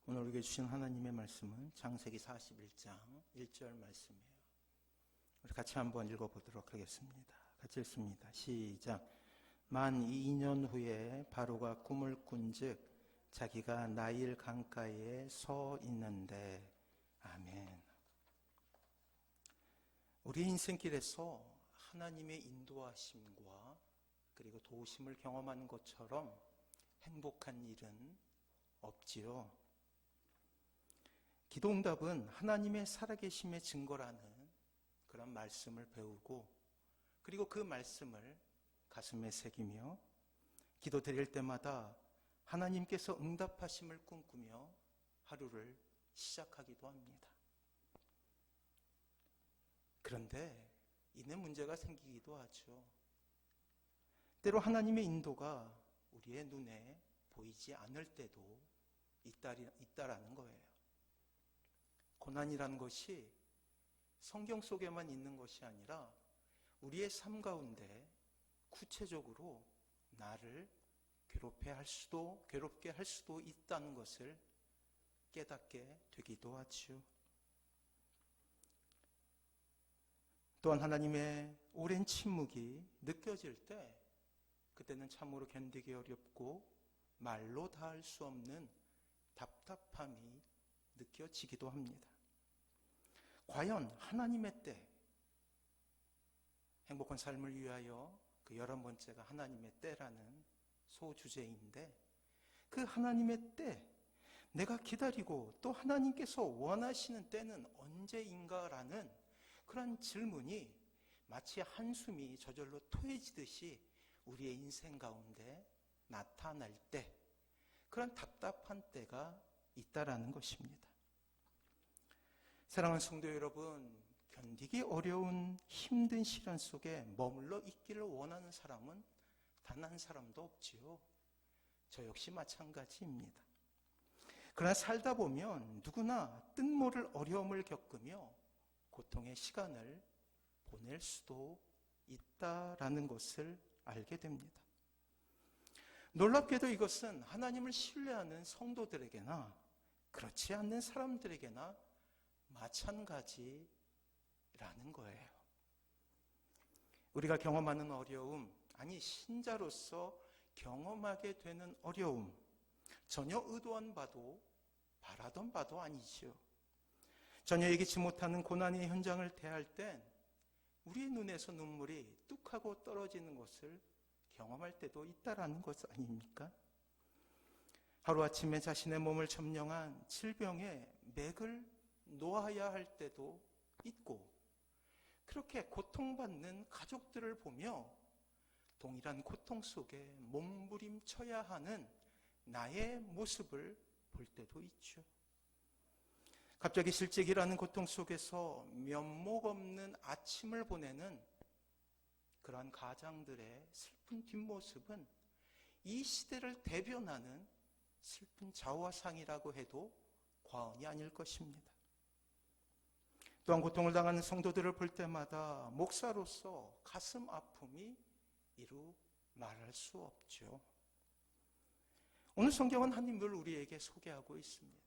오늘 우리에게 주신 하나님의 말씀은 창세기 41장 1절 말씀이에요. 우리 같이 한번 읽어보도록 하겠습니다. 같이 읽습니다. 시작. 만 2년 후에 바로가 꿈을 꾼즉 자기가 나일 강가에 서 있는데. 아멘. 우리 인생길에서 하나님의 인도하심과 그리고 도우심을 경험하는 것처럼 행복한 일은 없지요. 기도응답은 하나님의 살아계심의 증거라는 그런 말씀을 배우고, 그리고 그 말씀을 가슴에 새기며 기도 드릴 때마다 하나님께서 응답하심을 꿈꾸며 하루를 시작하기도 합니다. 그런데 이내 문제가 생기기도 하죠. 때로 하나님의 인도가 우리의 눈에 보이지 않을 때도 있다라는 거예요. 고난이라는 것이 성경 속에만 있는 것이 아니라 우리의 삶 가운데 구체적으로 나를 괴롭게 할 수도 있다는 것을 깨닫게 되기도 하죠. 또한 하나님의 오랜 침묵이 느껴질 때 그때는 참으로 견디기 어렵고 말로 다할 수 없는 답답함이 느껴지기도 합니다. 과연 하나님의 때, 행복한 삶을 위하여 그 11번째가 하나님의 때라는 소주제인데, 그 하나님의 때, 내가 기다리고 또 하나님께서 원하시는 때는 언제인가라는 그런 질문이 마치 한숨이 저절로 토해지듯이 우리의 인생 가운데 나타날 때, 그런 답답한 때가 있다라는 것입니다. 사랑하는 성도 여러분, 견디기 어려운 힘든 시련 속에 머물러 있기를 원하는 사람은 단 한 사람도 없지요. 저 역시 마찬가지입니다. 그러나 살다 보면 누구나 뜻모를 어려움을 겪으며 고통의 시간을 보낼 수도 있다라는 것을 알게 됩니다. 놀랍게도 이것은 하나님을 신뢰하는 성도들에게나 그렇지 않는 사람들에게나 마찬가지라는 거예요. 우리가 경험하는 어려움, 아니 신자로서 경험하게 되는 어려움, 전혀 의도한 바도 바라던 바도 아니죠. 전혀 예기치 못하는 고난의 현장을 대할 땐 우리의 눈에서 눈물이 뚝하고 떨어지는 것을 경험할 때도 있다라는 것 아닙니까? 하루아침에 자신의 몸을 점령한 질병의 맥을 놓아야 할 때도 있고, 그렇게 고통받는 가족들을 보며 동일한 고통 속에 몸부림쳐야 하는 나의 모습을 볼 때도 있죠. 갑자기 실직이라는 고통 속에서 면목 없는 아침을 보내는 그러한 가장들의 슬픈 뒷모습은 이 시대를 대변하는 슬픈 자화상이라고 해도 과언이 아닐 것입니다. 또한 고통을 당하는 성도들을 볼 때마다 목사로서 가슴 아픔이 이루 말할 수 없죠. 오늘 성경은 하나님을 우리에게 소개하고 있습니다.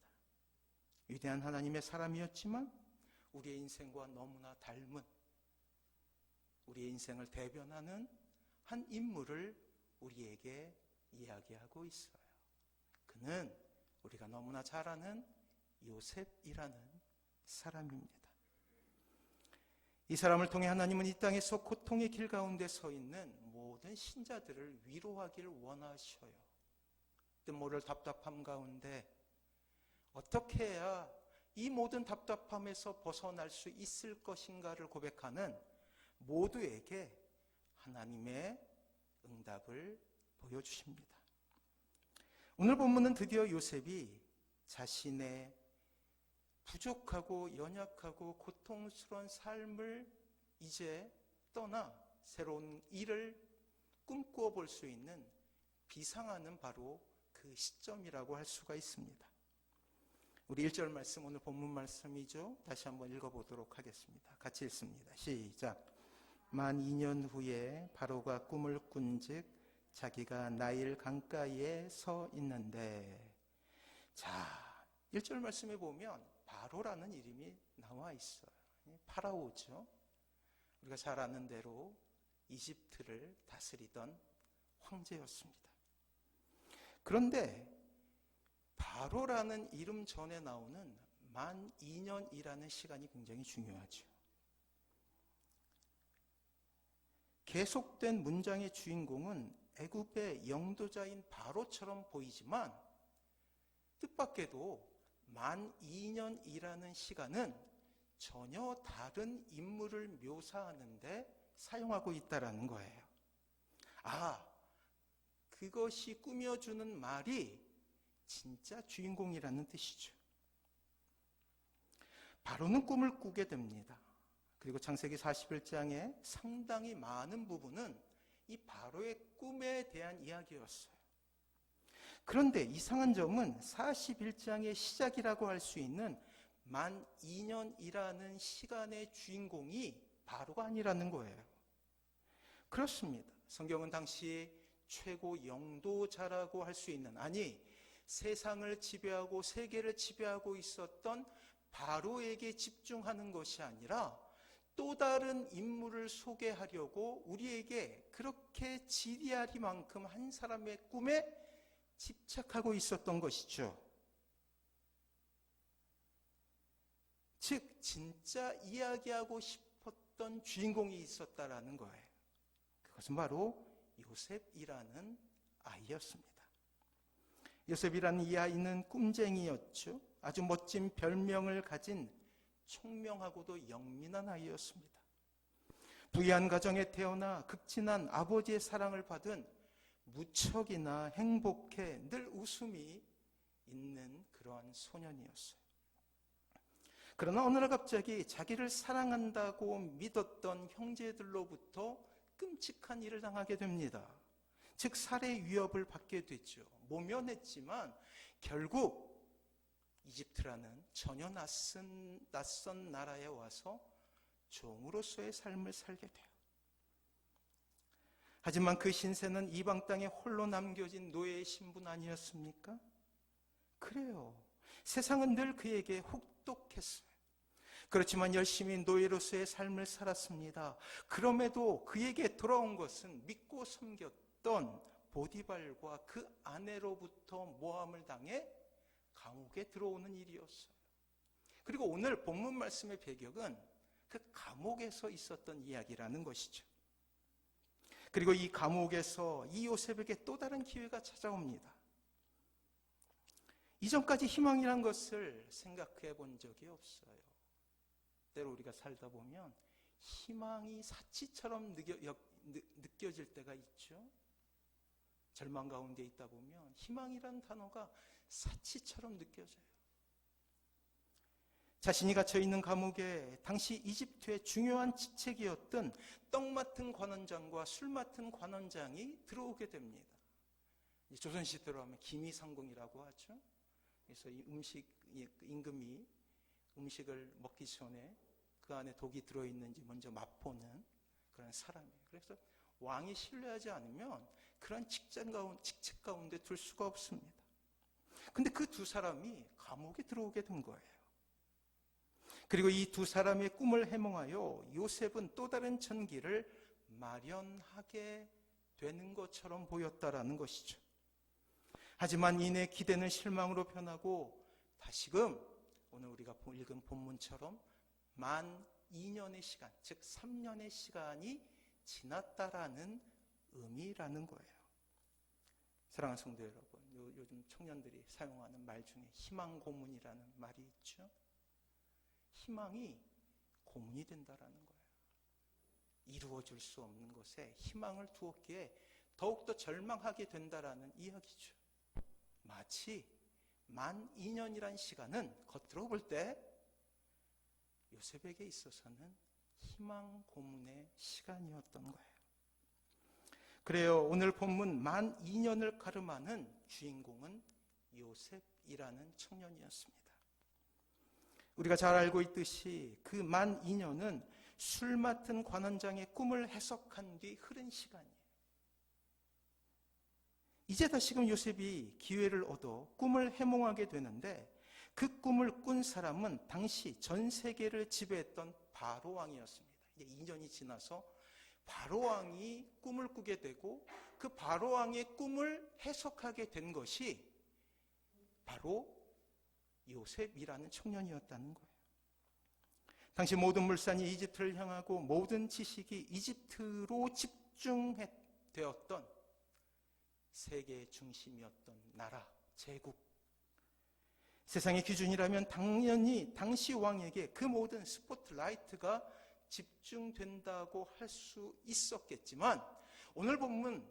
위대한 하나님의 사람이었지만 우리의 인생과 너무나 닮은, 우리의 인생을 대변하는 한 인물을 우리에게 이야기하고 있어요. 그는 우리가 너무나 잘 아는 요셉이라는 사람입니다. 이 사람을 통해 하나님은 이 땅에서 고통의 길 가운데 서 있는 모든 신자들을 위로하기를 원하셔요. 뜻모를 답답함 가운데 어떻게 해야 이 모든 답답함에서 벗어날 수 있을 것인가를 고백하는 모두에게 하나님의 응답을 보여주십니다. 오늘 본문은 드디어 요셉이 자신의 부족하고 연약하고 고통스러운 삶을 이제 떠나 새로운 일을 꿈꾸어 볼 수 있는 비상하는 바로 그 시점이라고 할 수가 있습니다. 우리 1절 말씀, 오늘 본문 말씀이죠. 다시 한번 읽어보도록 하겠습니다. 같이 읽습니다. 시작. 만 2년 후에 바로가 꿈을 꾼즉 자기가 나일 강가에 서 있는데. 자, 1절 말씀에 보면 바로라는 이름이 나와 있어요. 파라오죠. 우리가 잘 아는 대로 이집트를 다스리던 황제였습니다. 그런데 바로라는 이름 전에 나오는 만 2년이라는 시간이 굉장히 중요하죠. 계속된 문장의 주인공은 애굽의 영도자인 바로처럼 보이지만 뜻밖에도 만 2년이라는 시간은 전혀 다른 인물을 묘사하는데 사용하고 있다는 거예요. 그것이 꾸며주는 말이 진짜 주인공이라는 뜻이죠. 바로는 꿈을 꾸게 됩니다. 그리고 창세기 41장의 상당히 많은 부분은 이 바로의 꿈에 대한 이야기였어요. 그런데 이상한 점은 41장의 시작이라고 할 수 있는 만 2년이라는 시간의 주인공이 바로가 아니라는 거예요. 그렇습니다. 성경은 당시 최고 영도자라고 할 수 있는, 세상을 지배하고 세계를 지배하고 있었던 바로에게 집중하는 것이 아니라 또 다른 인물을 소개하려고 우리에게 그렇게 지리하리만큼 한 사람의 꿈에 집착하고 있었던 것이죠. 즉 진짜 이야기하고 싶었던 주인공이 있었다라는 거예요. 그것은 바로 요셉이라는 아이였습니다. 요셉이라는 이 아이는 꿈쟁이였죠. 아주 멋진 별명을 가진 총명하고도 영민한 아이였습니다. 부유한 가정에 태어나 극진한 아버지의 사랑을 받은 무척이나 행복해 늘 웃음이 있는 그러한 소년이었어요. 그러나 어느 날 갑자기 자기를 사랑한다고 믿었던 형제들로부터 끔찍한 일을 당하게 됩니다. 즉 살해 위협을 받게 되죠. 모면했지만 결국 이집트라는 전혀 낯선 나라에 와서 종으로서의 삶을 살게 돼요. 하지만 그 신세는 이방 땅에 홀로 남겨진 노예의 신분 아니었습니까? 그래요. 세상은 늘 그에게 혹독했어요. 그렇지만 열심히 노예로서의 삶을 살았습니다. 그럼에도 그에게 돌아온 것은 믿고 섬겼던 보디발과 그 아내로부터 모함을 당해 감옥에 들어오는 일이었어요. 그리고 오늘 본문 말씀의 배경은 그 감옥에서 있었던 이야기라는 것이죠. 그리고 이 감옥에서 이 요셉에게 또 다른 기회가 찾아옵니다. 이전까지 희망이란 것을 생각해 본 적이 없어요. 때로 우리가 살다 보면 희망이 사치처럼 느껴질 때가 있죠. 절망 가운데 있다 보면 희망이란 단어가 사치처럼 느껴져요. 자신이 갇혀있는 감옥에 당시 이집트의 중요한 직책이었던 떡 맡은 관원장과 술 맡은 관원장이 들어오게 됩니다. 조선시대로 하면 기미상궁이라고 하죠. 그래서 이 임금이 음식을 먹기 전에 그 안에 독이 들어있는지 먼저 맛보는 그런 사람이에요. 그래서 왕이 신뢰하지 않으면 그런 직책 가운데 둘 수가 없습니다. 근데 그 두 사람이 감옥에 들어오게 된 거예요. 그리고 이 두 사람의 꿈을 해몽하여 요셉은 또 다른 전기를 마련하게 되는 것처럼 보였다라는 것이죠. 하지만 이내 기대는 실망으로 변하고 다시금 오늘 우리가 읽은 본문처럼 만 2년의 시간, 즉 3년의 시간이 지났다라는 의미라는 거예요. 사랑하는 성도 여러분, 요즘 청년들이 사용하는 말 중에 희망 고문이라는 말이 있죠. 희망이 고문이 된다라는 거예요. 이루어질 수 없는 것에 희망을 두었기에 더욱더 절망하게 된다라는 이야기죠. 마치 만 2년이란 시간은 겉으로 볼 때 요셉에게 있어서는 희망 고문의 시간이었던 거예요. 그래요. 오늘 본문 만 2년을 가름하는 주인공은 요셉이라는 청년이었습니다. 우리가 잘 알고 있듯이 그 만 2년은 술 맡은 관원장의 꿈을 해석한 뒤 흐른 시간이에요. 이제 다시금 요셉이 기회를 얻어 꿈을 해몽하게 되는데 그 꿈을 꾼 사람은 당시 전 세계를 지배했던 바로 왕이었습니다. 이제 2년이 지나서 바로 왕이 꿈을 꾸게 되고 그 바로 왕의 꿈을 해석하게 된 것이 바로 요셉이라는 청년이었다는 거예요. 당시 모든 물산이 이집트를 향하고 모든 지식이 이집트로 집중되었던 세계의 중심이었던 나라, 제국. 세상의 기준이라면 당연히 당시 왕에게 그 모든 스포트라이트가 집중된다고 할 수 있었겠지만 오늘 본문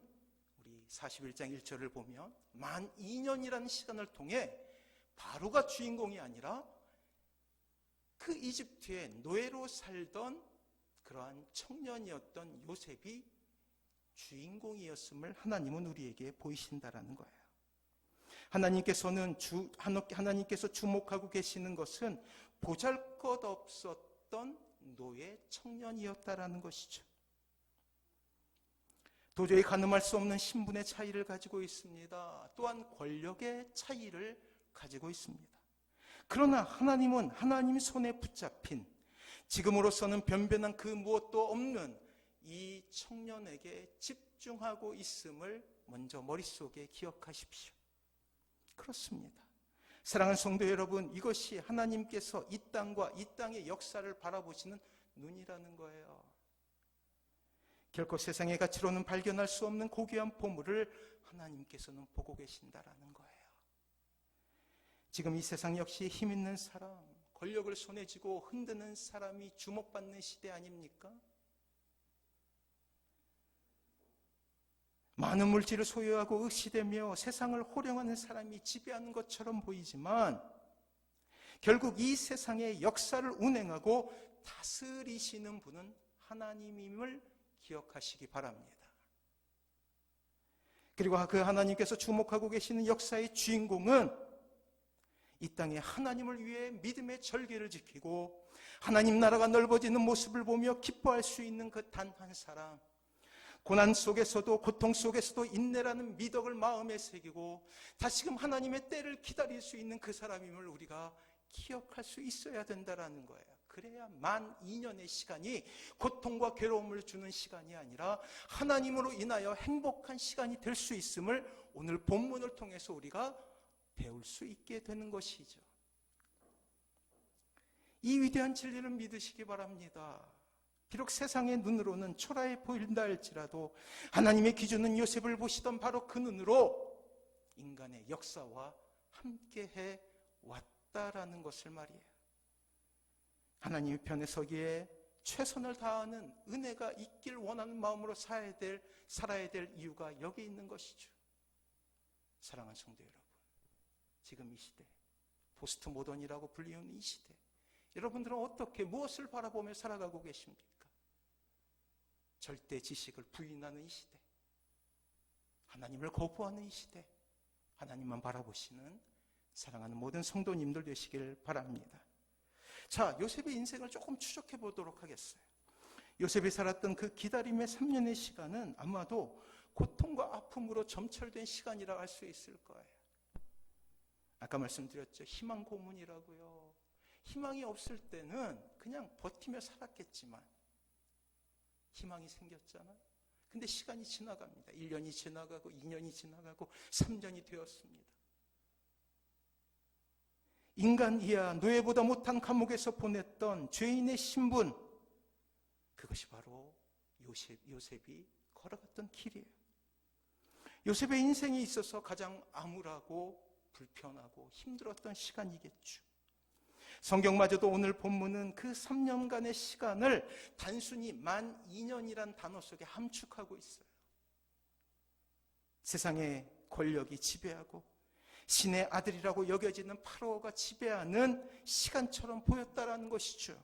우리 41장 1절을 보면 만 2년이라는 시간을 통해 바로가 주인공이 아니라 그 이집트의 노예로 살던 그러한 청년이었던 요셉이 주인공이었음을 하나님은 우리에게 보이신다라는 거예요. 하나님께서 주목하고 계시는 것은 보잘것없었던 노예 청년이었다라는 것이죠. 도저히 가늠할 수 없는 신분의 차이를 가지고 있습니다. 또한 권력의 차이를 가지고 있습니다. 그러나 하나님은 하나님 손에 붙잡힌 지금으로서는 변변한 그 무엇도 없는 이 청년에게 집중하고 있음을 먼저 머릿속에 기억하십시오. 그렇습니다. 사랑하는 성도 여러분, 이것이 하나님께서 이 땅과 이 땅의 역사를 바라보시는 눈이라는 거예요. 결코 세상의 가치로는 발견할 수 없는 고귀한 보물을 하나님께서는 보고 계신다라는 거예요. 지금 이 세상 역시 힘 있는 사람, 권력을 손에 쥐고 흔드는 사람이 주목받는 시대 아닙니까? 많은 물질을 소유하고 의시되며 세상을 호령하는 사람이 지배하는 것처럼 보이지만 결국 이 세상의 역사를 운행하고 다스리시는 분은 하나님임을 기억하시기 바랍니다. 그리고 그 하나님께서 주목하고 계시는 역사의 주인공은 이 땅에 하나님을 위해 믿음의 절개를 지키고 하나님 나라가 넓어지는 모습을 보며 기뻐할 수 있는 그 단 한 사람, 고난 속에서도 고통 속에서도 인내라는 미덕을 마음에 새기고 다시금 하나님의 때를 기다릴 수 있는 그 사람임을 우리가 기억할 수 있어야 된다는 거예요. 그래야 만 2년의 시간이 고통과 괴로움을 주는 시간이 아니라 하나님으로 인하여 행복한 시간이 될 수 있음을 오늘 본문을 통해서 우리가 배울 수 있게 되는 것이죠. 이 위대한 진리를 믿으시기 바랍니다. 비록 세상의 눈으로는 초라해 보인다 할지라도 하나님의 기준은 요셉을 보시던 바로 그 눈으로 인간의 역사와 함께해 왔다라는 것을 말이에요. 하나님의 편에 서기에 최선을 다하는 은혜가 있길 원하는 마음으로 살아야 될 이유가 여기 있는 것이죠. 사랑하는 성도 여러분, 지금 이 시대, 포스트 모던이라고 불리우는 이 시대, 여러분들은 어떻게 무엇을 바라보며 살아가고 계십니까? 절대 지식을 부인하는 이 시대, 하나님을 거부하는 이 시대, 하나님만 바라보시는 사랑하는 모든 성도님들 되시길 바랍니다. 자, 요셉의 인생을 조금 추적해 보도록 하겠어요. 요셉이 살았던 그 기다림의 3년의 시간은 아마도 고통과 아픔으로 점철된 시간이라 할 수 있을 거예요. 아까 말씀드렸죠. 희망 고문이라고요. 희망이 없을 때는 그냥 버티며 살았겠지만 희망이 생겼잖아요. 근데 시간이 지나갑니다. 1년이 지나가고 2년이 지나가고 3년이 되었습니다. 인간 이하 노예보다 못한 감옥에서 보냈던 죄인의 신분, 그것이 바로 요셉이 걸어갔던 길이에요. 요셉의 인생에 있어서 가장 암울하고 불편하고 힘들었던 시간이겠죠. 성경마저도 오늘 본문은 그 3년간의 시간을 단순히 만 2년이란 단어 속에 함축하고 있어요. 세상의 권력이 지배하고 신의 아들이라고 여겨지는 파로가 지배하는 시간처럼 보였다라는 것이죠.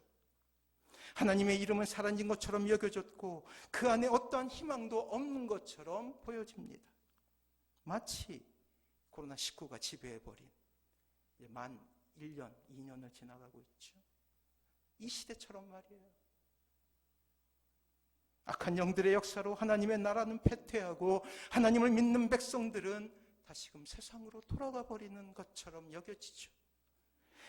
하나님의 이름은 사라진 것처럼 여겨졌고 그 안에 어떠한 희망도 없는 것처럼 보여집니다. 마치 코로나19가 지배해버린 만 1년, 2년을 지나가고 있죠. 이 시대처럼 말이에요. 악한 영들의 역사로 하나님의 나라는 패퇴하고 하나님을 믿는 백성들은 다시금 세상으로 돌아가 버리는 것처럼 여겨지죠.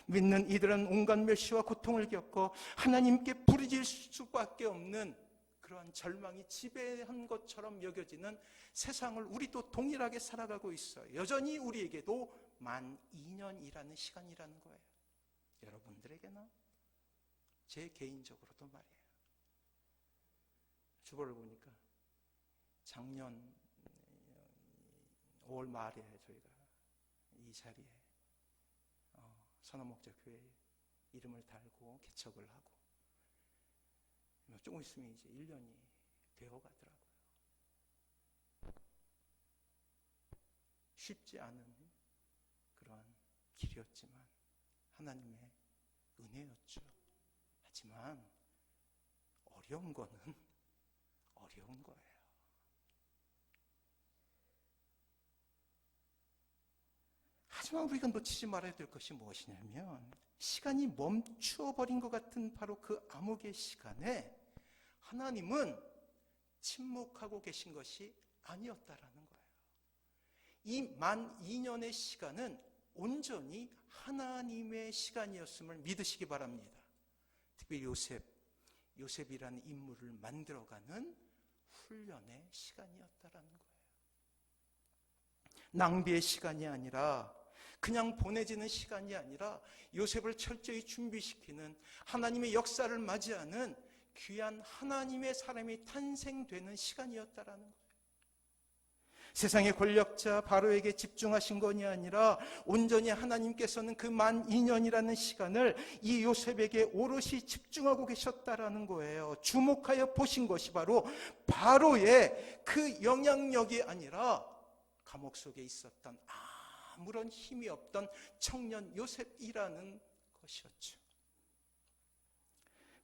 믿는 이들은 온갖 멸시와 고통을 겪어 하나님께 부르짖을 수밖에 없는 그러한 절망이 지배한 것처럼 여겨지는 세상을 우리도 동일하게 살아가고 있어요. 여전히 우리에게도 12,000년이라는 시간이라는 거예요. 여러분들에게나 제 개인적으로도 말이에요. 주보를 보니까 작년 5월 말에 저희가 이 자리에 선한목자교회 이름을 달고 개척을 하고 조금 있으면 이제 1년이 되어 가더라고요. 쉽지 않은 그러한 길이었지만 하나님의 은혜였죠. 하지만 어려운 거는 어려운 거예요. 하지만 우리가 놓치지 말아야 될 것이 무엇이냐면 시간이 멈추어버린 것 같은 바로 그 암흑의 시간에 하나님은 침묵하고 계신 것이 아니었다라는 거예요. 이 12,000년의 시간은 온전히 하나님의 시간이었음을 믿으시기 바랍니다. 특히 요셉이라는 인물을 만들어가는 훈련의 시간이었다라는 거예요. 낭비의 시간이 아니라 그냥 보내지는 시간이 아니라 요셉을 철저히 준비시키는 하나님의 역사를 맞이하는 귀한 하나님의 사람이 탄생되는 시간이었다라는 거예요. 세상의 권력자 바로에게 집중하신 것이 아니라 온전히 하나님께서는 그 12,000년이라는 시간을 이 요셉에게 오롯이 집중하고 계셨다라는 거예요. 주목하여 보신 것이 바로 바로의 그 영향력이 아니라 감옥 속에 있었던 아무런 힘이 없던 청년 요셉이라는 것이었죠.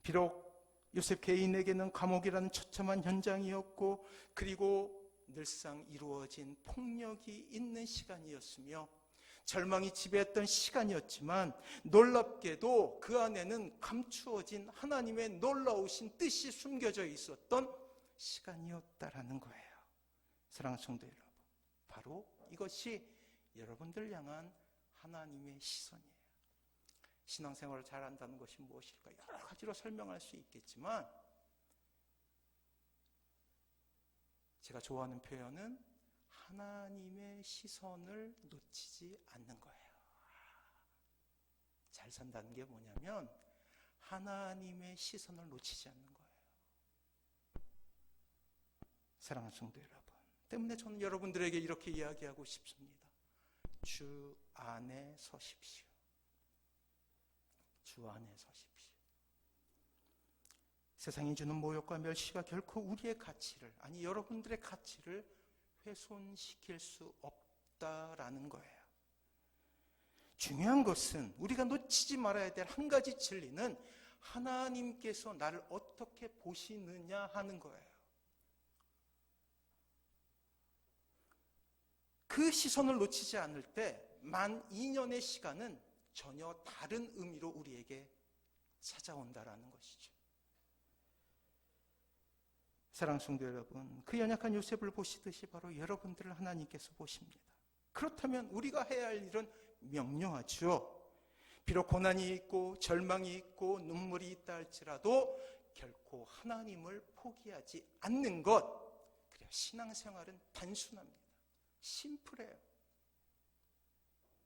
비록 요셉 개인에게는 감옥이라는 처참한 현장이었고 그리고 늘상 이루어진 폭력이 있는 시간이었으며 절망이 지배했던 시간이었지만 놀랍게도 그 안에는 감추어진 하나님의 놀라우신 뜻이 숨겨져 있었던 시간이었다라는 거예요. 사랑하는 성도 여러분, 바로 이것이 여러분들 향한 하나님의 시선이에요. 신앙생활을 잘한다는 것이 무엇일까? 여러 가지로 설명할 수 있겠지만 제가 좋아하는 표현은 하나님의 시선을 놓치지 않는 거예요. 잘 산다는 게 뭐냐면 하나님의 시선을 놓치지 않는 거예요. 사랑하는 성도 여러분, 때문에 저는 여러분들에게 이렇게 이야기하고 싶습니다. 주 안에 서십시오. 주 안에 서십시오. 세상이 주는 모욕과 멸시가 결코 우리의 가치를, 아니 여러분들의 가치를 훼손시킬 수 없다라는 거예요. 중요한 것은 우리가 놓치지 말아야 될 한 가지 진리는 하나님께서 나를 어떻게 보시느냐 하는 거예요. 그 시선을 놓치지 않을 때 12,000년의 시간은 전혀 다른 의미로 우리에게 찾아온다라는 것이죠. 사랑하는 성도 여러분, 그 연약한 요셉을 보시듯이 바로 여러분들을 하나님께서 보십니다. 그렇다면 우리가 해야 할 일은 명료하죠. 비록 고난이 있고 절망이 있고 눈물이 있다 할지라도 결코 하나님을 포기하지 않는 것. 그래야 신앙생활은 단순합니다. 심플해요.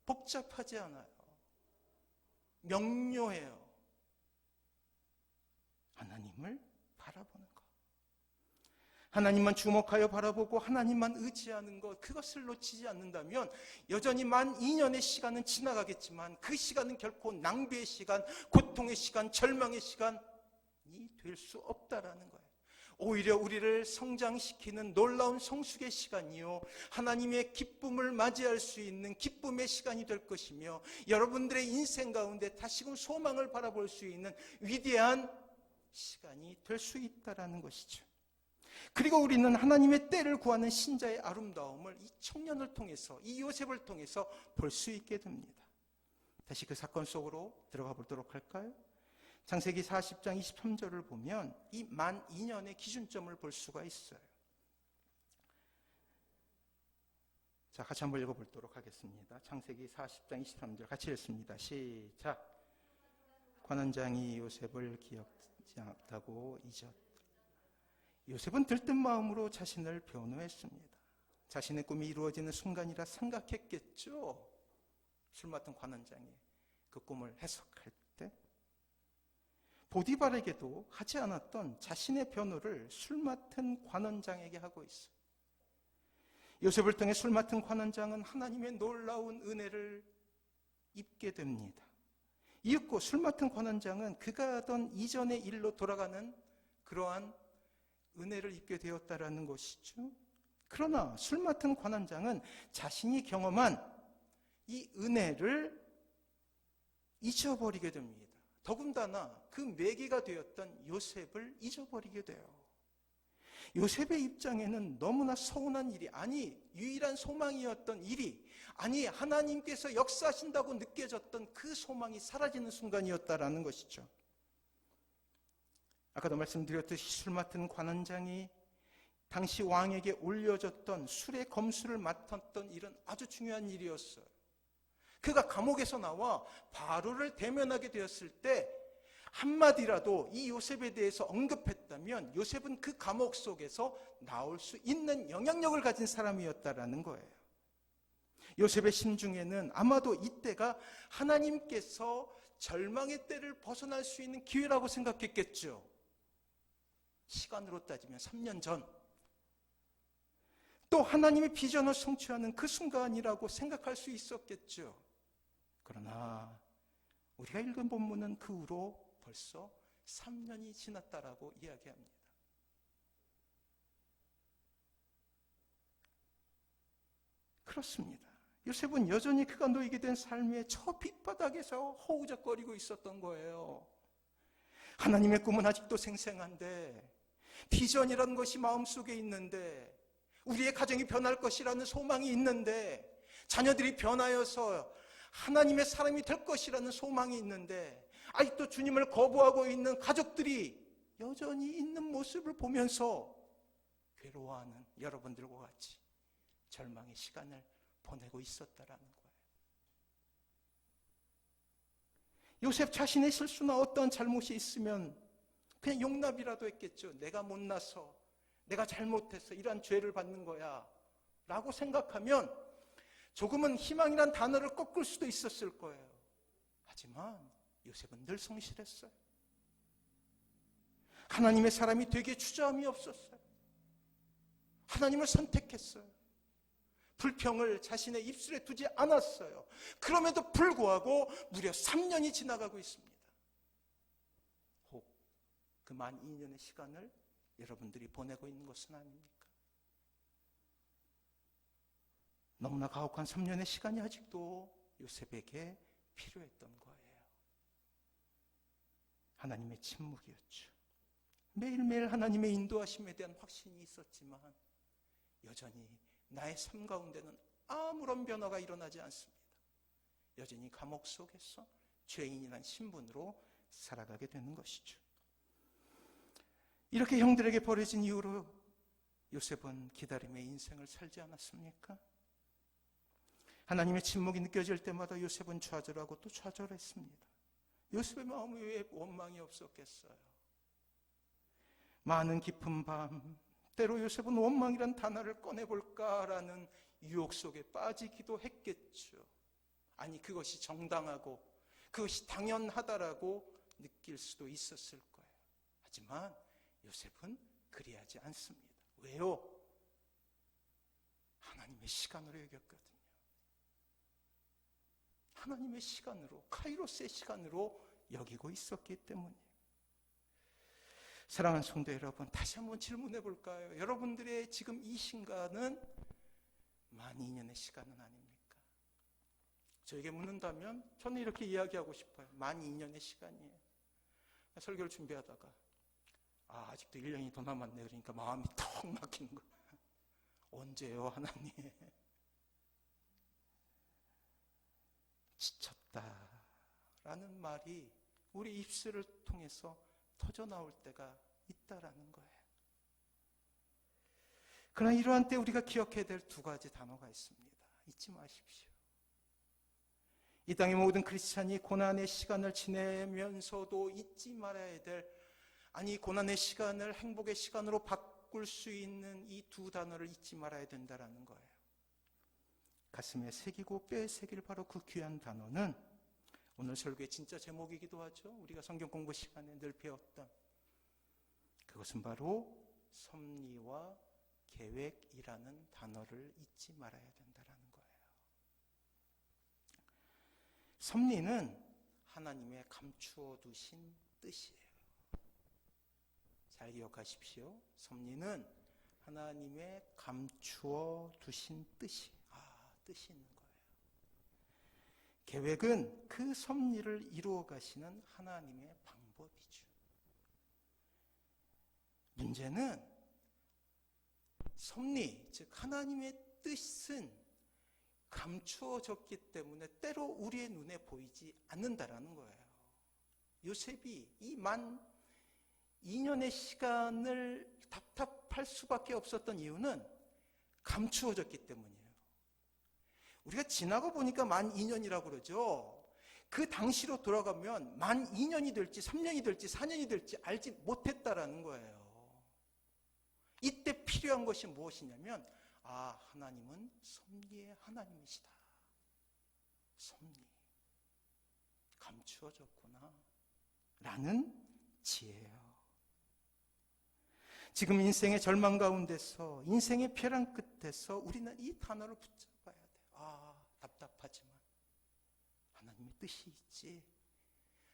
복잡하지 않아요. 명료해요. 하나님을 바라보는 것. 하나님만 주목하여 바라보고 하나님만 의지하는 것, 그것을 놓치지 않는다면 여전히 12,000년의 시간은 지나가겠지만 그 시간은 결코 낭비의 시간, 고통의 시간, 절망의 시간이 될 수 없다라는 거예요. 오히려 우리를 성장시키는 놀라운 성숙의 시간이요, 하나님의 기쁨을 맞이할 수 있는 기쁨의 시간이 될 것이며 여러분들의 인생 가운데 다시금 소망을 바라볼 수 있는 위대한 시간이 될 수 있다라는 것이죠. 그리고 우리는 하나님의 때를 구하는 신자의 아름다움을 이 청년을 통해서, 이 요셉을 통해서 볼 수 있게 됩니다. 다시 그 사건 속으로 들어가 보도록 할까요? 창세기 40장 23절을 보면 이 12,000년의 기준점을 볼 수가 있어요. 자, 같이 한번 읽어보도록 하겠습니다. 창세기 40장 23절 같이 읽습니다. 시작. 관원장이 요셉을 기억지 않다고 잊었다. 요셉은 들뜬 마음으로 자신을 변호했습니다. 자신의 꿈이 이루어지는 순간이라 생각했겠죠. 술 맡은 관원장이 그 꿈을 해석할 때 보디발에게도 하지 않았던 자신의 변호를 술 맡은 관원장에게 하고 있어요. 요셉을 통해 술 맡은 관원장은 하나님의 놀라운 은혜를 입게 됩니다. 이윽고 술 맡은 관원장은 그가 하던 이전의 일로 돌아가는 그러한 은혜를 입게 되었다라는 것이죠. 그러나 술 맡은 관원장은 자신이 경험한 이 은혜를 잊어버리게 됩니다. 더군다나 그 매개가 되었던 요셉을 잊어버리게 돼요. 요셉의 입장에는 너무나 서운한 일이, 아니 유일한 소망이었던 일이, 아니 하나님께서 역사하신다고 느껴졌던 그 소망이 사라지는 순간이었다라는 것이죠. 아까도 말씀드렸듯이 술 맡은 관원장이 당시 왕에게 올려졌던 술의 검수를 맡았던 일은 아주 중요한 일이었어요. 그가 감옥에서 나와 바로를 대면하게 되었을 때 한마디라도 이 요셉에 대해서 언급했다면 요셉은 그 감옥 속에서 나올 수 있는 영향력을 가진 사람이었다라는 거예요. 요셉의 심중에는 아마도 이때가 하나님께서 절망의 때를 벗어날 수 있는 기회라고 생각했겠죠. 시간으로 따지면 3년 전, 또 하나님의 비전을 성취하는 그 순간이라고 생각할 수 있었겠죠. 그러나 우리가 읽은 본문은 그 후로 벌써 3년이 지났다라고 이야기합니다. 그렇습니다. 요셉은 여전히 그가 놓이게 된 삶의 저 빗바닥에서 허우적거리고 있었던 거예요. 하나님의 꿈은 아직도 생생한데, 비전이라는 것이 마음속에 있는데, 우리의 가정이 변할 것이라는 소망이 있는데, 자녀들이 변하여서 하나님의 사람이 될 것이라는 소망이 있는데, 아직도 주님을 거부하고 있는 가족들이 여전히 있는 모습을 보면서 괴로워하는 여러분들과 같이 절망의 시간을 보내고 있었다라는 거예요. 요셉 자신의 실수나 어떤 잘못이 있으면 그냥 용납이라도 했겠죠. 내가 못나서, 내가 잘못해서 이러한 죄를 받는 거야 라고 생각하면 조금은 희망이란 단어를 꺾을 수도 있었을 거예요. 하지만 요셉은 늘 성실했어요. 하나님의 사람이 되기에 주저함이 없었어요. 하나님을 선택했어요. 불평을 자신의 입술에 두지 않았어요. 그럼에도 불구하고 무려 3년이 지나가고 있습니다. 혹 그 만 2년의 시간을 여러분들이 보내고 있는 것은 아닙니까? 너무나 가혹한 3년의 시간이 아직도 요셉에게 필요했던 거예요. 하나님의 침묵이었죠. 매일매일 하나님의 인도하심에 대한 확신이 있었지만 여전히 나의 삶 가운데는 아무런 변화가 일어나지 않습니다. 여전히 감옥 속에서 죄인이란 신분으로 살아가게 되는 것이죠. 이렇게 형들에게 버려진 이후로 요셉은 기다림의 인생을 살지 않았습니까? 하나님의 침묵이 느껴질 때마다 요셉은 좌절하고 또 좌절했습니다. 요셉의 마음에 왜 원망이 없었겠어요? 많은 깊은 밤, 때로 요셉은 원망이란 단어를 꺼내볼까라는 유혹 속에 빠지기도 했겠죠. 아니, 그것이 정당하고 그것이 당연하다라고 느낄 수도 있었을 거예요. 하지만 요셉은 그리하지 않습니다. 왜요? 하나님의 시간으로 여겼거든요. 하나님의 시간으로, 카이로스의 시간으로 여기고 있었기 때문이에요. 사랑하는 성도 여러분, 다시 한번 질문해 볼까요? 여러분들의 지금 이 시간은 12,000년의 시간은 아닙니까? 저에게 묻는다면 저는 이렇게 이야기하고 싶어요. 12,000년의 시간이에요. 설교를 준비하다가 아직도 1년이 더 남았네. 그러니까 마음이 턱 막히는 거예요. 언제요, 하나님? 지쳤다라는 말이 우리 입술을 통해서 터져나올 때가 있다라는 거예요. 그러나 이러한 때 우리가 기억해야 될 두 가지 단어가 있습니다. 잊지 마십시오. 이 땅의 모든 크리스찬이 고난의 시간을 지내면서도 잊지 말아야 될, 아니 고난의 시간을 행복의 시간으로 바꿀 수 있는 이 두 단어를 잊지 말아야 된다는 거예요. 가슴에 새기고 뼈에 새길 바로 그 귀한 단어는 오늘 설교의 진짜 제목이기도 하죠. 우리가 성경 공부 시간에 늘 배웠던 그것은 바로 섭리와 계획이라는 단어를 잊지 말아야 된다는 거예요. 섭리는 하나님의 감추어 두신 뜻이에요. 잘 기억하십시오. 섭리는 하나님의 감추어 두신 뜻이 있는 거예요. 계획은 그 섭리를 이루어 가시는 하나님의 방법이죠. 문제는 섭리, 즉 하나님의 뜻은 감추어졌기 때문에 때로 우리의 눈에 보이지 않는다라는 거예요. 요셉이 이 만 2년의 시간을 답답할 수밖에 없었던 이유는 감추어졌기 때문이에요. 우리가 지나고 보니까 만 2년이라고 그러죠. 그 당시로 돌아가면 만 2년이 될지 3년이 될지 4년이 될지 알지 못했다라는 거예요. 이때 필요한 것이 무엇이냐면 하나님은 섭리의 하나님이시다. 섭리, 감추어졌구나 라는 지혜예요. 지금 인생의 절망 가운데서, 인생의 벼랑 끝에서 우리는 이 단어를 붙잡아야 돼요. 답답하지만 하나님의 뜻이 있지.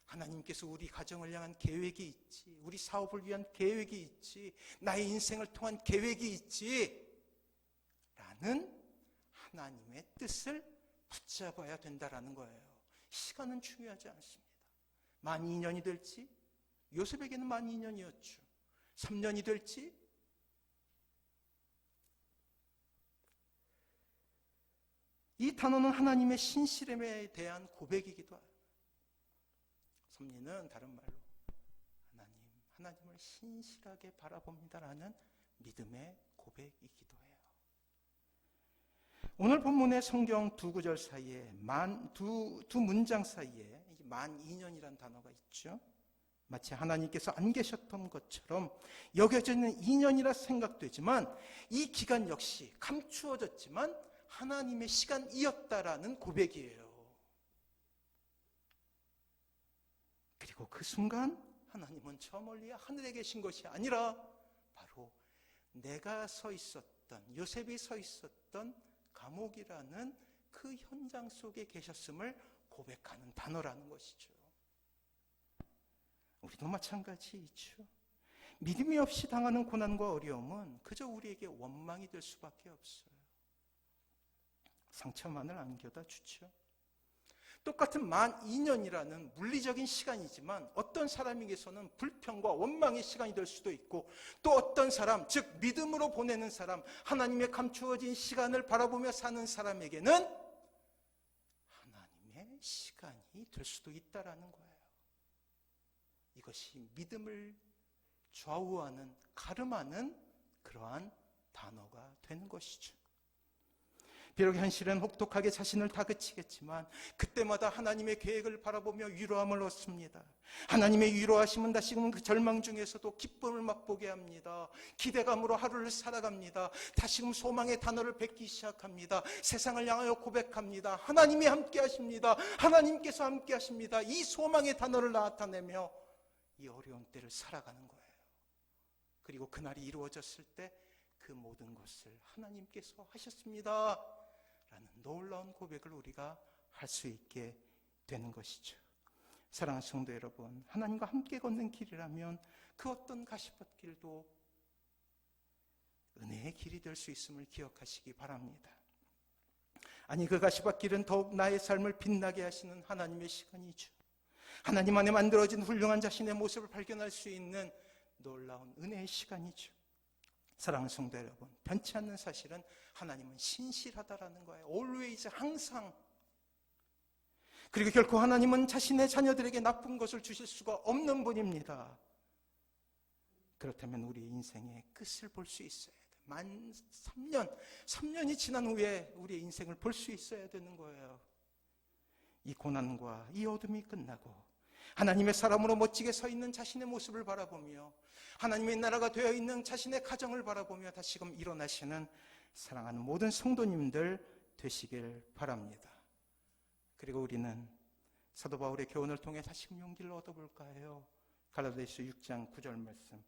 하나님께서 우리 가정을 향한 계획이 있지. 우리 사업을 위한 계획이 있지. 나의 인생을 통한 계획이 있지. 라는 하나님의 뜻을 붙잡아야 된다라는 거예요. 시간은 중요하지 않습니다. 만 2년이 될지, 요셉에게는 만 2년이었죠. 3년이 될지, 이 단어는 하나님의 신실함에 대한 고백이기도 해요. 섭리는 다른 말로 하나님을 신실하게 바라봅니다라는 믿음의 고백이기도 해요. 오늘 본문의 성경 두 구절 사이에 두 문장 사이에 만 2년이라는 단어가 있죠. 마치 하나님께서 안 계셨던 것처럼 여겨지는 2년이라 생각되지만 이 기간 역시 감추어졌지만 하나님의 시간이었다라는 고백이에요. 그리고 그 순간 하나님은 저 멀리 하늘에 계신 것이 아니라 바로 내가 서 있었던, 요셉이 서 있었던 감옥이라는 그 현장 속에 계셨음을 고백하는 단어라는 것이죠. 우리도 마찬가지이죠. 믿음이 없이 당하는 고난과 어려움은 그저 우리에게 원망이 될 수밖에 없어요. 상처만을 안겨다 주죠. 똑같은 만 2년이라는 물리적인 시간이지만 어떤 사람에게서는 불평과 원망의 시간이 될 수도 있고, 또 어떤 사람, 즉 믿음으로 보내는 사람, 하나님의 감추어진 시간을 바라보며 사는 사람에게는 하나님의 시간이 될 수도 있다라는 거예요. 이것이 믿음을 좌우하는, 가름하는 그러한 단어가 되는 것이죠. 비록 현실은 혹독하게 자신을 다그치겠지만 그때마다 하나님의 계획을 바라보며 위로함을 얻습니다. 하나님의 위로하심은 다시금 그 절망 중에서도 기쁨을 맛보게 합니다. 기대감으로 하루를 살아갑니다. 다시금 소망의 단어를 뱉기 시작합니다. 세상을 향하여 고백합니다. 하나님이 함께 하십니다. 하나님께서 함께 하십니다. 이 소망의 단어를 나타내며 이 어려운 때를 살아가는 거예요. 그리고 그날이 이루어졌을 때 그 모든 것을 하나님께서 하셨습니다 라는 놀라운 고백을 우리가 할 수 있게 되는 것이죠. 사랑하는 성도 여러분, 하나님과 함께 걷는 길이라면 그 어떤 가시밭길도 은혜의 길이 될 수 있음을 기억하시기 바랍니다. 아니, 그 가시밭길은 더욱 나의 삶을 빛나게 하시는 하나님의 시간이죠. 하나님 안에 만들어진 훌륭한 자신의 모습을 발견할 수 있는 놀라운 은혜의 시간이죠. 사랑하는 성도 여러분, 변치 않는 사실은 하나님은 신실하다라는 거예요. always, 항상. 그리고 결코 하나님은 자신의 자녀들에게 나쁜 것을 주실 수가 없는 분입니다. 그렇다면 우리 인생의 끝을 볼 수 있어야 돼요. 만 3년이 지난 후에 우리의 인생을 볼 수 있어야 되는 거예요. 이 고난과 이 어둠이 끝나고 하나님의 사람으로 멋지게 서 있는 자신의 모습을 바라보며 하나님의 나라가 되어 있는 자신의 가정을 바라보며 다시금 일어나시는 사랑하는 모든 성도님들 되시길 바랍니다. 그리고 우리는 사도 바울의 교훈을 통해 다시금 용기를 얻어볼까 해요. 갈라디아서 6장 9절 말씀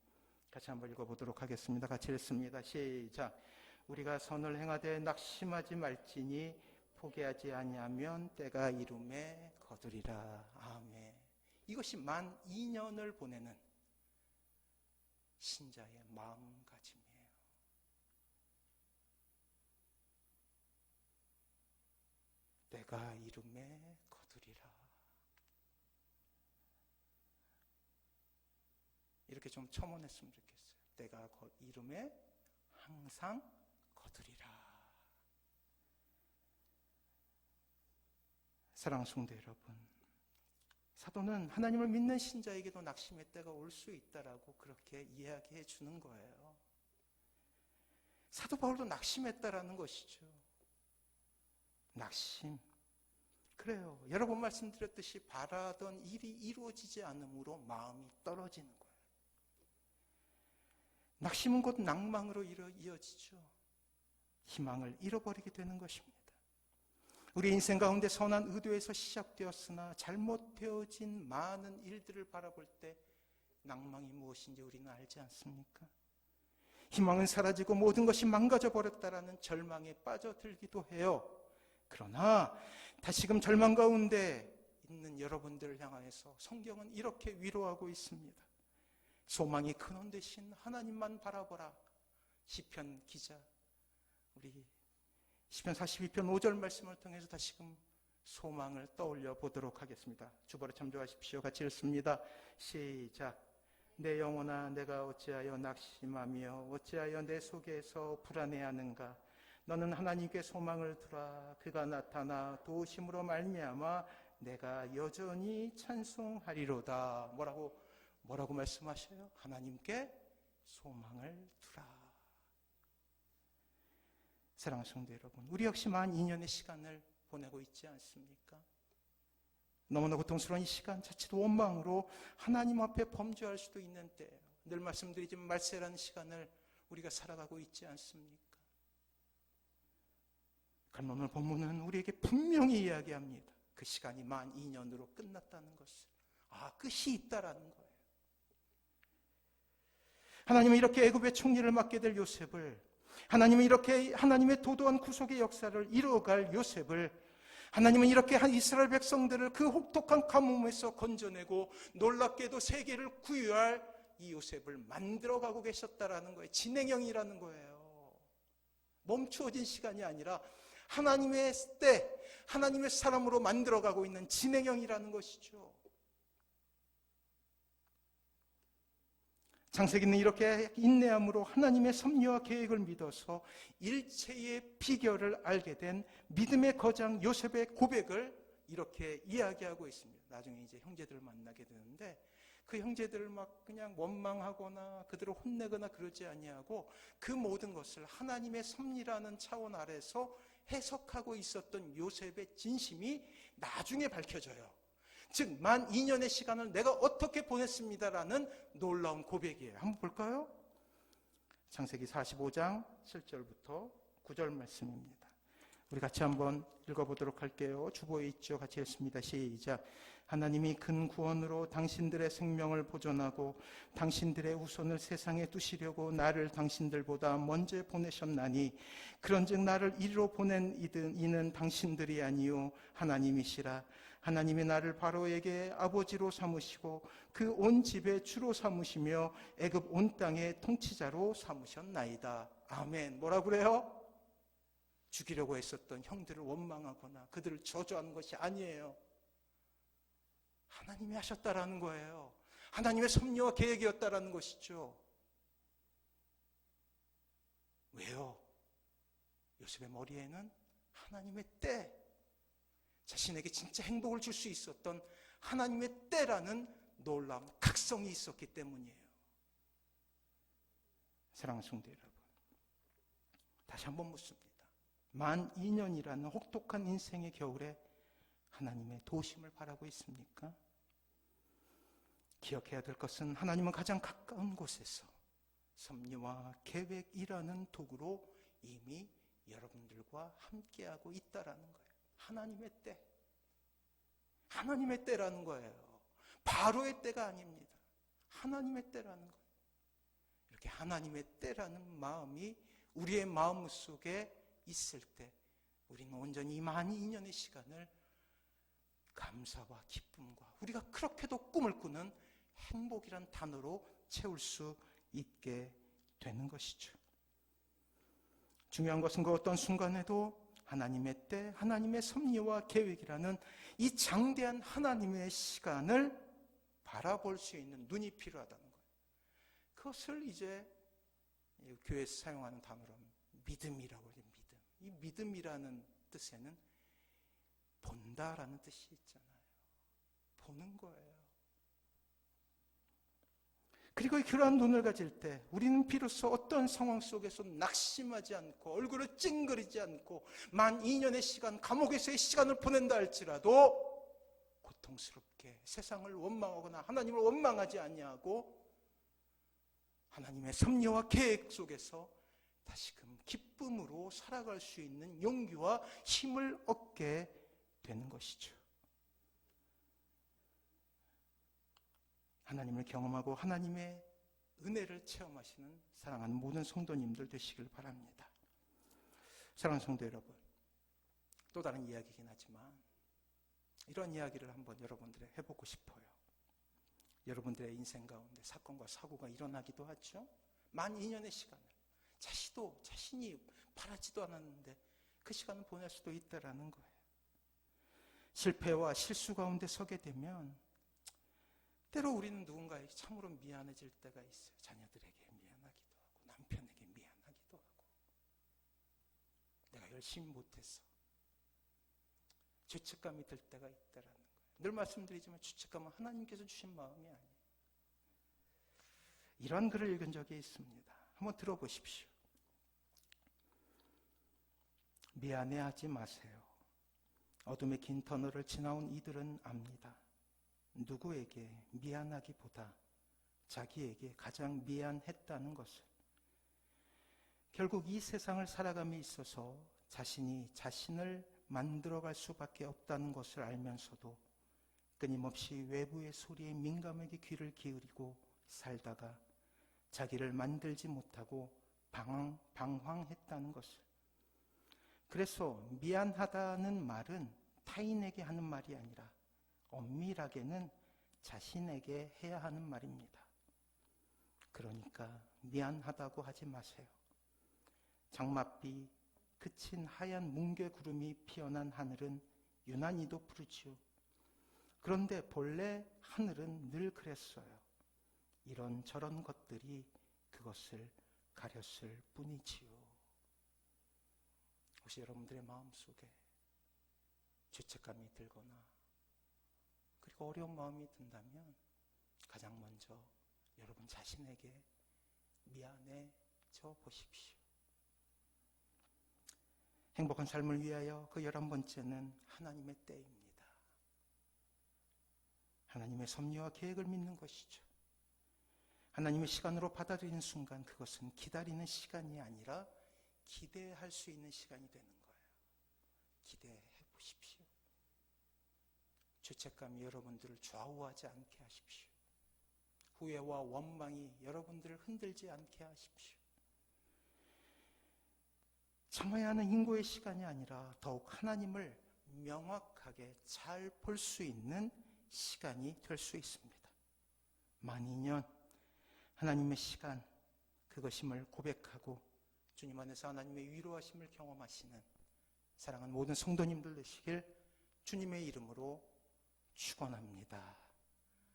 같이 한번 읽어보도록 하겠습니다. 같이 읽습니다. 시작. 우리가 선을 행하되 낙심하지 말지니 포기하지 아니하면 때가 이름에 거두리라. 아멘. 이것이 만 2년을 보내는 신자의 마음가짐이에요. 때가 이름에 거두리라. 이렇게 좀 첨언했으면 좋겠어요. 때가 이름에 항상 거두리라. 사랑하는 성도 여러분, 사도는 하나님을 믿는 신자에게도 낙심의 때가 올 수 있다라고 그렇게 이야기해 주는 거예요. 사도 바울도 낙심했다라는 것이죠. 낙심. 그래요. 여러 번 말씀드렸듯이 바라던 일이 이루어지지 않으므로 마음이 떨어지는 거예요. 낙심은 곧 낭망으로 이어지죠. 희망을 잃어버리게 되는 것입니다. 우리 인생 가운데 선한 의도에서 시작되었으나 잘못되어진 많은 일들을 바라볼 때 낭망이 무엇인지 우리는 알지 않습니까? 희망은 사라지고 모든 것이 망가져 버렸다라는 절망에 빠져들기도 해요. 그러나 다시금 절망 가운데 있는 여러분들을 향하여서 성경은 이렇게 위로하고 있습니다. 소망이 근원 되신 하나님만 바라보라. 시편 기자 우리 시편 42편 5절 말씀을 통해서 다시금 소망을 떠올려 보도록 하겠습니다. 주보를 참조하십시오. 같이 읽습니다. 시작. 내 영혼아 내가 어찌하여 낙심하며 어찌하여 내 속에서 불안해하는가. 너는 하나님께 소망을 두라. 그가 나타나 도우심으로 말미암아 내가 여전히 찬송하리로다. 뭐라고 말씀하셔요? 하나님께 소망을 두라. 사랑하는 성도 여러분, 우리 역시 만 2년의 시간을 보내고 있지 않습니까? 너무나 고통스러운 이 시간 자체도 원망으로 하나님 앞에 범죄할 수도 있는 때예요. 늘 말씀드리지만 말세라는 시간을 우리가 살아가고 있지 않습니까? 그러나 오늘 본문은 우리에게 분명히 이야기합니다. 그 시간이 만 2년으로 끝났다는 것을. 끝이 있다라는 거예요. 하나님은 이렇게 애굽의 총리를 맡게 될 요셉을, 하나님은 이렇게 하나님의 도도한 구속의 역사를 이루어갈 요셉을, 하나님은 이렇게 한 이스라엘 백성들을 그 혹독한 가뭄에서 건져내고 놀랍게도 세계를 구유할 이 요셉을 만들어가고 계셨다라는 거예요. 진행형이라는 거예요. 멈추어진 시간이 아니라 하나님의 때, 하나님의 사람으로 만들어가고 있는 진행형이라는 것이죠. 창세기는 이렇게 인내함으로 하나님의 섭리와 계획을 믿어서 일체의 비결을 알게 된 믿음의 거장 요셉의 고백을 이렇게 이야기하고 있습니다. 나중에 이제 형제들을 만나게 되는데 그 형제들을 막 그냥 원망하거나 그들을 혼내거나 그러지 아니하고 그 모든 것을 하나님의 섭리라는 차원 아래서 해석하고 있었던 요셉의 진심이 나중에 밝혀져요. 즉 만 2년의 시간을 내가 어떻게 보냈습니다라는 놀라운 고백이에요. 한번 볼까요? 창세기 45장 7절부터 9절 말씀입니다. 우리 같이 한번 읽어보도록 할게요. 주보에 있죠. 같이 읽습니다. 시작. 하나님이 큰 구원으로 당신들의 생명을 보존하고 당신들의 후손을 세상에 두시려고 나를 당신들보다 먼저 보내셨나니 그런즉 나를 이리로 보낸 이는 당신들이 아니요 하나님이시라. 하나님이 나를 바로에게 아버지로 삼으시고 그 온 집의 주로 삼으시며 애굽 온 땅의 통치자로 삼으셨나이다. 아멘. 뭐라 그래요? 죽이려고 했었던 형들을 원망하거나 그들을 저주하는 것이 아니에요. 하나님이 하셨다라는 거예요. 하나님의 섭리와 계획이었다라는 것이죠. 왜요? 요셉의 머리에는 하나님의 때, 자신에게 진짜 행복을 줄 수 있었던 하나님의 때라는 놀라운 각성이 있었기 때문이에요. 사랑하는 성도 여러분, 다시 한번 묻습니다. 만 2년이라는 혹독한 인생의 겨울에 하나님의 도우심을 바라고 있습니까? 기억해야 될 것은 하나님은 가장 가까운 곳에서 섭리와 계획이라는 도구로 이미 여러분들과 함께하고 있다라는 거예요. 하나님의 때. 하나님의 때라는 거예요. 바로의 때가 아닙니다. 하나님의 때라는 거예요. 이렇게 하나님의 때라는 마음이 우리의 마음 속에 있을 때 우리는 온전히 이 만 2년의 시간을 감사와 기쁨과 우리가 그렇게도 꿈을 꾸는 행복이란 단어로 채울 수 있게 되는 것이죠. 중요한 것은 그 어떤 순간에도 하나님의 때, 하나님의 섭리와 계획이라는 이 장대한 하나님의 시간을 바라볼 수 있는 눈이 필요하다는 거예요. 그것을 이제 교회에서 사용하는 단어로 믿음이라고 해요. 믿음. 이 믿음이라는 뜻에는 본다라는 뜻이 있잖아요. 보는 거예요. 그리고 그러한 눈을 가질 때 우리는 비로소 어떤 상황 속에서 낙심하지 않고 얼굴을 찡그리지 않고 만 2년의 시간, 감옥에서의 시간을 보낸다 할지라도 고통스럽게 세상을 원망하거나 하나님을 원망하지 아니하고 하나님의 섭리와 계획 속에서 다시금 기쁨으로 살아갈 수 있는 용기와 힘을 얻게 되는 것이죠. 하나님을 경험하고 하나님의 은혜를 체험하시는 사랑하는 모든 성도님들 되시길 바랍니다. 사랑하는 성도 여러분, 또 다른 이야기이긴 하지만 이런 이야기를 한번 여러분들이 해보고 싶어요. 여러분들의 인생 가운데 사건과 사고가 일어나기도 하죠. 만 2년의 시간을 자신이 바라지도 않았는데 그 시간을 보낼 수도 있다라는 거예요. 실패와 실수 가운데 서게 되면 때로 우리는 누군가에게 참으로 미안해질 때가 있어요. 자녀들에게 미안하기도 하고 남편에게 미안하기도 하고 내가 열심히 못해서 죄책감이 들 때가 있다라는 거예요. 늘 말씀드리지만 죄책감은 하나님께서 주신 마음이 아니에요. 이런 글을 읽은 적이 있습니다. 한번 들어보십시오. 미안해하지 마세요. 어둠의 긴 터널을 지나온 이들은 압니다. 누구에게 미안하기보다 자기에게 가장 미안했다는 것을. 결국 이 세상을 살아감에 있어서 자신이 자신을 만들어갈 수밖에 없다는 것을 알면서도 끊임없이 외부의 소리에 민감하게 귀를 기울이고 살다가 자기를 만들지 못하고 방황했다는 것을. 그래서 미안하다는 말은 타인에게 하는 말이 아니라 엄밀하게는 자신에게 해야 하는 말입니다. 그러니까 미안하다고 하지 마세요. 장맛비 그친 하얀 뭉게구름이 피어난 하늘은 유난히도 푸르지요. 그런데 본래 하늘은 늘 그랬어요. 이런저런 것들이 그것을 가렸을 뿐이지요. 혹시 여러분들의 마음속에 죄책감이 들거나 그리고 어려운 마음이 든다면 가장 먼저 여러분 자신에게 미안해져 보십시오. 행복한 삶을 위하여 그 11번째는 하나님의 때입니다. 하나님의 섭리와 계획을 믿는 것이죠. 하나님의 시간으로 받아들이는 순간 그것은 기다리는 시간이 아니라 기대할 수 있는 시간이 되는 거예요. 기대해 보십시오. 죄책감이 여러분들을 좌우하지 않게 하십시오. 후회와 원망이 여러분들을 흔들지 않게 하십시오. 참아야 하는 인고의 시간이 아니라 더욱 하나님을 명확하게 잘 볼 수 있는 시간이 될 수 있습니다. 만 2년 하나님의 시간, 그것임을 고백하고 주님 안에서 하나님의 위로하심을 경험하시는 사랑하는 모든 성도님들 되시길 주님의 이름으로 축원합니다.